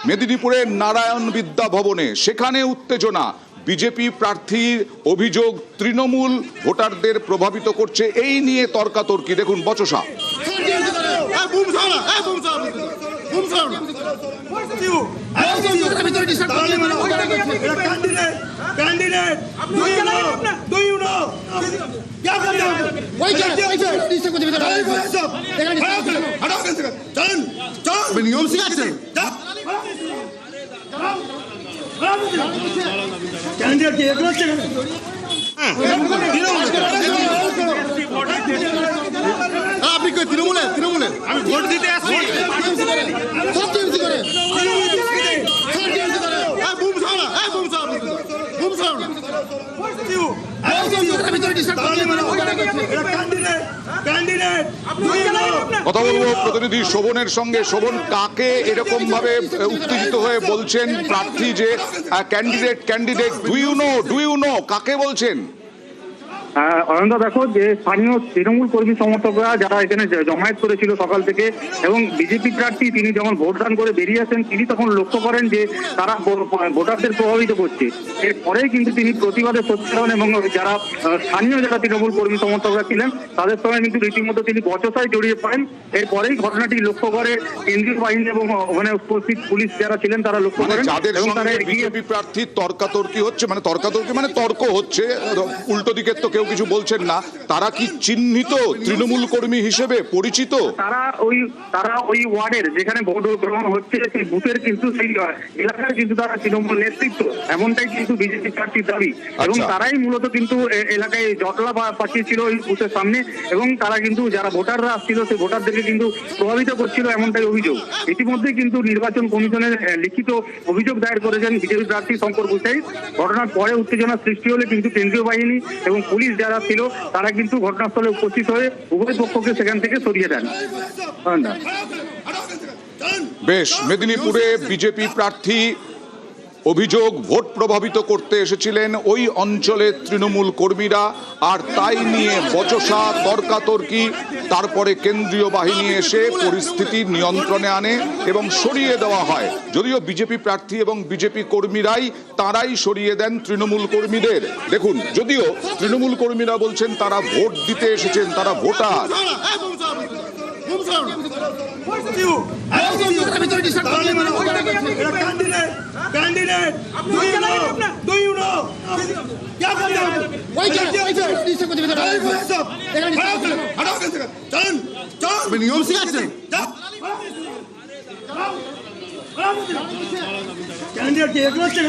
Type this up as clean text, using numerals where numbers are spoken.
মেদিনীপুরের নারায়ণ বিদ্যা ভবনে সেখানে উত্তেজনা। বিজেপি প্রার্থীর অভিযোগ তৃণমূল ভোটারদের প্রভাবিত করছে, এই নিয়ে তর্কাতর্কি। দেখুন বচসা। नियम सिखाচ্ছেন ক্যান্ডিডেট কি এগুলো হচ্ছে আপনি কই তৃণমূলের আমি ভোট দিতে আসছি সব টিএমসি করে বুম ছাড়া বুম ছাড়া কথা বলবো প্রতিনিধি শোভনের সঙ্গে। শোভন, কাকে এরকম ভাবে উত্তেজিত হয়ে বলছেন প্রার্থী যে ক্যান্ডিডেট ডু ইউ নো কাকে বলছেন? অনন্ত, দেখো যে স্থানীয় তৃণমূল কর্মী সমর্থকরা যারা এখানে জমায়েত করেছিল সকাল থেকে, এবং বিজেপি প্রার্থী তিনি যখন ভোটদান করে বেরিয়ে আসেন তিনি তখন লক্ষ্য করেন যে তারা ভোটারদের প্রভাবিত করছে। এরপরেই কিন্তু তিনি প্রতিবাদে সোচ্চার হন এবং যারা স্থানীয় যারা তৃণমূল কর্মী সমর্থকরা ছিলেন তাদের সঙ্গে কিন্তু রীতিমতো তিনি বচসায় জড়িয়ে পড়েন। এরপরেই ঘটনাটি লক্ষ্য করে কেন্দ্রীয় বাহিনী এবং ওখানে উপস্থিত পুলিশ যারা ছিলেন তারা লক্ষ্য করেন এবং তারা বিজেপি প্রার্থীর তর্কাতর্কি হচ্ছে, মানে তর্ক হচ্ছে, উল্টো দিকের তো কেউ কিছু বলছেন না। তারা কি চিহ্নিত তৃণমূল কর্মী হিসেবে পরিচিত? তারা ওই ওয়ার্ডের যেখানে ভোট গ্রহণ হচ্ছে সেই বুথের কিন্তু সেই এলাকার কিন্তু তারা তৃণমূল নেতৃত্ব, এমনটাই কিন্তু বিজেপি প্রার্থীর দাবি। এবং তারাই মূলত কিন্তু এলাকায় জটলা পাঠিয়েছিল ওই বুথের সামনে, এবং তারা কিন্তু যারা ভোটাররা আসছিল সেই ভোটারদেরকে কিন্তু প্রভাবিত করছিল, এমনটাই অভিযোগ। ইতিমধ্যে কিন্তু নির্বাচন কমিশনের লিখিত অভিযোগ দায়ের করেছেন বিজেপি প্রার্থী শঙ্কর গুসাই। ঘটনার পরে উত্তেজনা সৃষ্টি হলে কিন্তু কেন্দ্রীয় বাহিনী এবং পুলিশ যারা ছিল তারা কিন্তু ঘটনাস্থলে উপস্থিত হয়ে উভয় পক্ষকে সেখান থেকে সরিয়ে দেন। বেশ, মেদিনীপুরে বিজেপি প্রার্থী অভিযোগ ভোট প্রভাবিত করতে এসেছিলেন ওই অঞ্চলের তৃণমূল কর্মীরা, আর তাই নিয়ে বচসা তর্কাতর্কি। তারপরে কেন্দ্রীয় বাহিনী এসে পরিস্থিতি নিয়ন্ত্রণে আনে এবং সরিয়ে দেওয়া হয়। যদিও বিজেপি প্রার্থী এবং বিজেপি কর্মীরাই তারাই সরিয়ে দেন তৃণমূল কর্মীদের। দেখুন, যদিও তৃণমূল কর্মীরা বলছেন তারা ভোট দিতে এসেছেন, তারা ভোটার। নিয়ম শিখাচ্ছেন ক্যান্ডিডেট কি এগুলো হচ্ছে